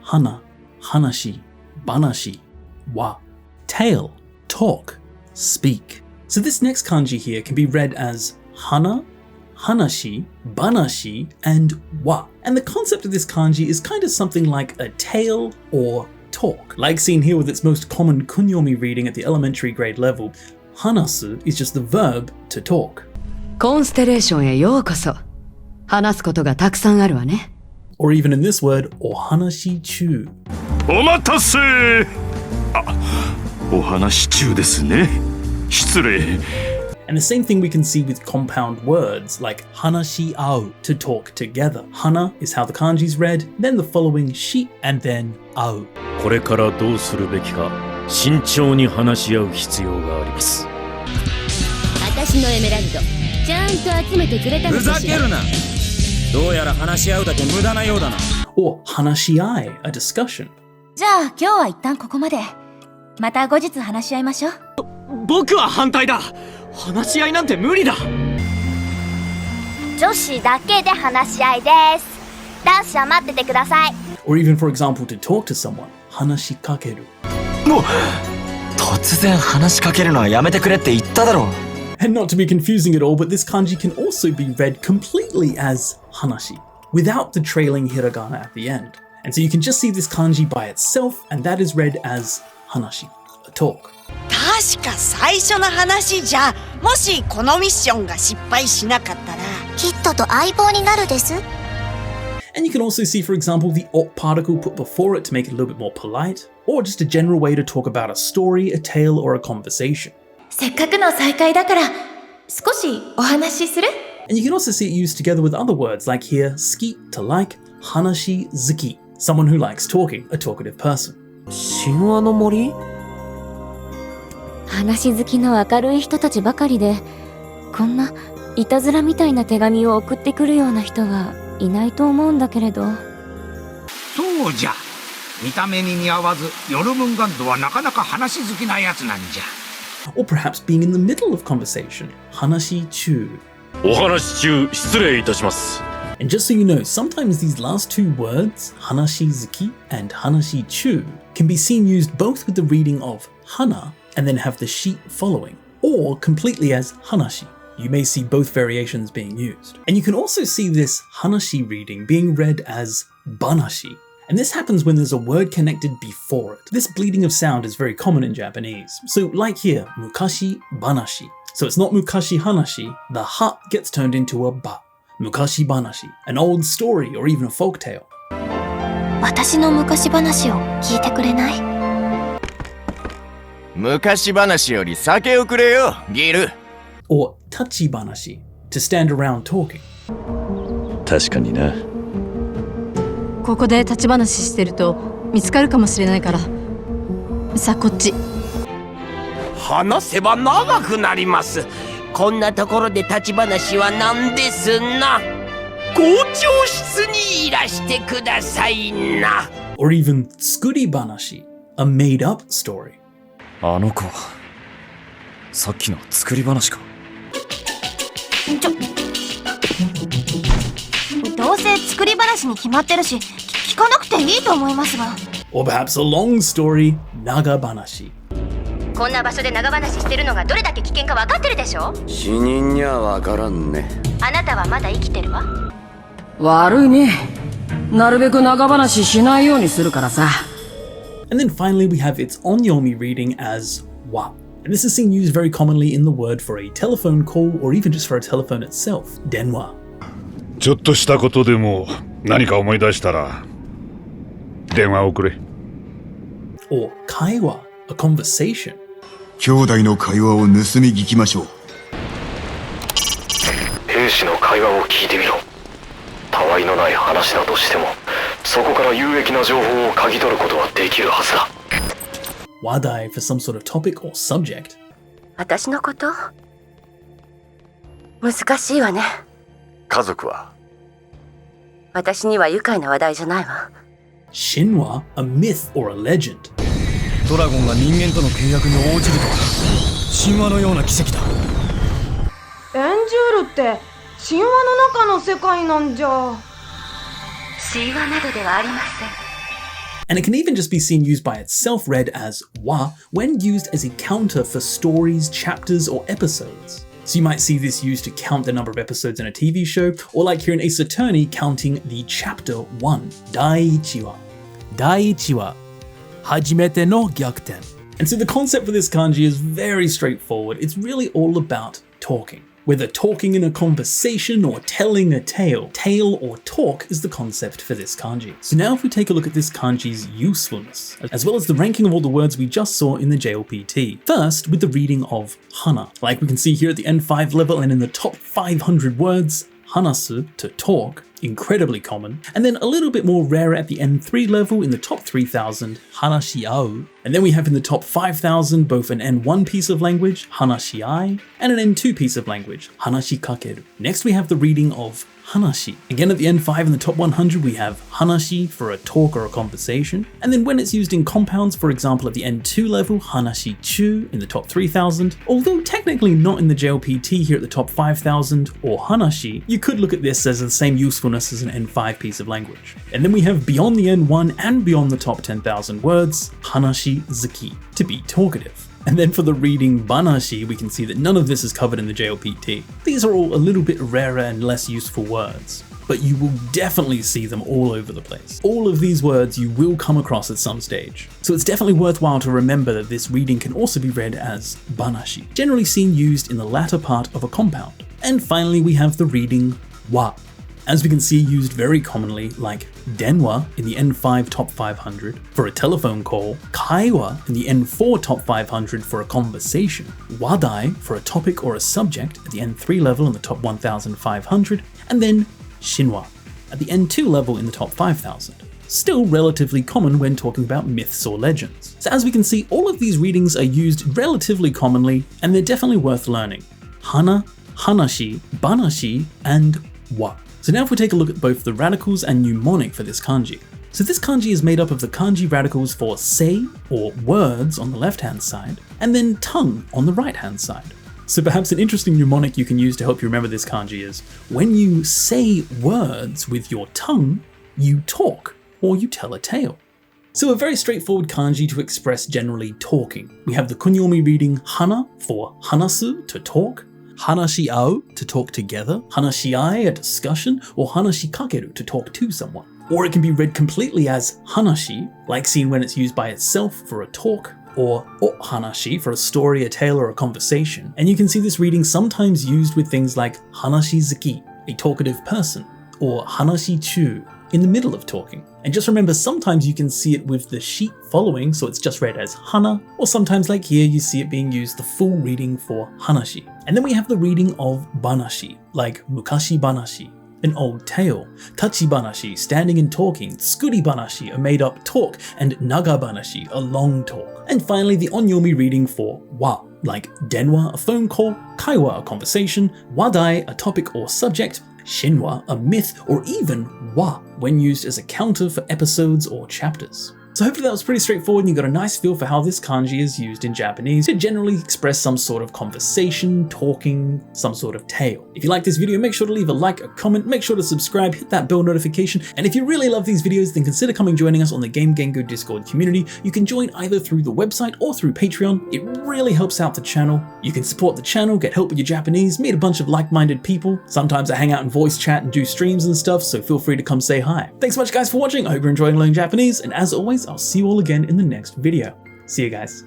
hana, hanashi, banashi, wa, tale, talk, speak. So this next kanji here can be read as hana, hanashi, banashi, and wa. And the concept of this kanji is kind of something like a tale or talk. Like seen here with its most common kunyomi reading at the elementary grade level, hanasu is just the verb to talk. コンステレーションへようこそ。話すことがたくさんあるわね。Or even in this word, ohanashi chu. お待たせ。お話中ですね。失礼。And the same thing we can see with compound words like hanashi au, to talk together. Hana is how the kanji is read, then the following shi, and then au. これからどうするべきか慎重に話し合う必要があります。私のエメラルド、ちゃんと集めてくれたのかしら。ふざけるな。どうやら話し合うだけ無駄なようだな。Or hanashiai, a discussion. じゃあ今日は一旦ここまで。また後日話し合いましょう。僕は反対だ。話し合いなんて無理だ。女子だけで話し合いです。男子は待っててください。Or even, for example, to talk to someone, hanashikakeru. もう突然話しかけるのはやめてくれって言っただろう。And not to be confusing at all, but this kanji can also be read completely as hanashi, without the trailing hiragana at the end. And so you can just see this kanji by itself, and that is read as hanashi, a talk. 確か最初の話じゃ、もしこのミッションが失敗しなかったら、キッドと相棒になるです。And you can also see, for example, the ot particle put before it to make it a little bit more polite, or just a general way to talk about a story, a tale, or a conversation. せっかくの再会だから、少しお話しする？ And you can also see it used together with other words, like here, ski, to like, hanashi zuki, someone who likes talking, a talkative person. 神話の森？話好きの明るい人たちばかりで、こんないたずらみたいな手紙を送ってくるような人はいないと思うんだけれど。そうじゃ。見た目に似合わず、ヨルムンガンドはなかなか話好きなやつなんじゃ。Or perhaps being in the middle of conversation, hanashi chu. お話中失礼いたします。And just so you know, sometimes these last two words, hanashi zuki and hanashi chu, can be seen used both with the reading of hana and then have the shi following, or completely as hanashi. You may see both variations being used. And you can also see this hanashi reading being read as banashi. And this happens when there's a word connected before it. This bleeding of sound is very common in Japanese. So like here, mukashi banashi. So it's not mukashi hanashi, the ha gets turned into a ba. Mukashi banashi, an old story or even a folktale. 私の昔話を聞いてくれない？昔話より酒をくれよ、ギル。Or tachi banashi, to stand around talking. 確かにな。ここで立ち話してると見つかるかもしれないから。さあこっち。話せば長くなります。こんなところで立ち話はなんですな。校長室にいらしてくださいな。Or even tsukuri banashi, a made-up story. あの子、さっきの作り話か。どうせ作り話に決まってるし、聞かなくていいと思いますが。Or perhaps a long story, naga banashi. こんな場所で長話してるのがどれだけ危険か分かってるでしょ？死人にはわからんね。あなたはまだ生きてるわ。悪いね。なるべく長話しないようにするからさ。And then finally we have its onyomi reading as wa. And this is seen used very commonly in the word for a telephone call or even just for a telephone itself, denwa. ちょっとしたことでも何か思い出したら電話をくれ。Or kaiwa, a conversation. 兄弟の会話を盗み聞きましょう。兵士の会話を聞いてみろ。たわいのない話だとしても、そこから有益な情報を嗅ぎ取ることはできるはずだ。Wadai for some sort of topic or subject. 私のこと？難しいわね。家族は？私には愉快な話題じゃないわ。Shinwa, a myth or a legend. ドラゴンが人間との契約に応じるとは神話のような奇跡だ。エンジュールって神話の中の世界なんじゃ。神話などではありません。And it can even just be seen used by itself read as wa when used as a counter for stories, chapters, or episodes. So you might see this used to count the number of episodes in a TV show, or like here in Ace Attorney, counting the chapter 1. Daiichi wa. Daiichi wa hajimete no gyakuten. And so the concept for this kanji is very straightforward. It's really all about talking. Whether talking in a conversation or telling a tale, tale or talk is the concept for this kanji. So now if we take a look at this kanji's usefulness, as well as the ranking of all the words we just saw in the JLPT. First, with the reading of hana. Like we can see here at the N5 level and in the top 500 words, hanasu, to talk, incredibly common, and then a little bit more rare at the N3 level in the top 3000, hanashiau, and then we have in the top 5000 both an N1 piece of language, hanashiai, and an N2 piece of language, hanashikakeru. Next we have the reading of hanashi. Again at the N5 in the top 100 we have hanashi for a talk or a conversation, and then when it's used in compounds, for example at the N2 level, hanashi-chu in the top 3000, although technically not in the JLPT here at the top 5000 or hanashi, you could look at this as the same usefulness as an N5 piece of language. And then we have beyond the N1 and beyond the top 10,000 words, hanashi-zuki, to be talkative. And then for the reading banashi, we can see that none of this is covered in the JLPT. These are all a little bit rarer and less useful words, but you will definitely see them all over the place. All of these words you will come across at some stage. So it's definitely worthwhile to remember that this reading can also be read as banashi, generally seen used in the latter part of a compound. And finally we have the reading wa. As we can see, used very commonly like denwa in the N5 top 500 for a telephone call, kaiwa in the N4 top 500 for a conversation, wadai for a topic or a subject at the N3 level in the top 1500, and then shinwa at the N2 level in the top 5000. Still relatively common when talking about myths or legends. So as we can see, all of these readings are used relatively commonly, and they're definitely worth learning. Hana, hanashi, banashi, and wa. So now if we take a look at both the radicals and mnemonic for this kanji. So this kanji is made up of the kanji radicals for say, or words on the left-hand side, and then tongue on the right-hand side. So perhaps an interesting mnemonic you can use to help you remember this kanji is, when you say words with your tongue, you talk, or you tell a tale. So a very straightforward kanji to express generally talking. We have the kunyomi reading hana for hanasu, to talk, hanashiau, to talk together, hanashiai, a discussion, or hanashikakeru, to talk to someone. Or it can be read completely as hanashi, like seen when it's used by itself for a talk, or o hanashi for a story, a tale, or a conversation. And you can see this reading sometimes used with things like hanashi-zuki, a talkative person, or hanashi-chu, in the middle of talking. And just remember, sometimes you can see it with the sheet following, so it's just read as hana, or sometimes like here you see it being used the full reading for hanashi. And then we have the reading of banashi, like mukashi banashi, an old tale, tachi banashi, standing and talking, tsukuri banashi, a made up talk, and naga banashi, a long talk. And finally the onyomi reading for wa, like denwa, a phone call, kaiwa, a conversation, wadai, a topic or subject, shinwa, a myth, or even wa, when used as a counter for episodes or chapters. So hopefully that was pretty straightforward and you got a nice feel for how this kanji is used in Japanese to generally express some sort of conversation, talking, some sort of tale. If you like this video, make sure to leave a like, a comment, make sure to subscribe, hit that bell notification, and if you really love these videos, then consider coming joining us on the Game Gengo Discord community. You can join either through the website or through Patreon. It really helps out the channel. You can support the channel, get help with your Japanese, meet a bunch of like-minded people. Sometimes I hang out in voice chat and do streams and stuff, so feel free to come say hi. Thanks so much guys for watching. I hope you're enjoying learning Japanese, and as always, I'll see you all again in the next video. See you guys.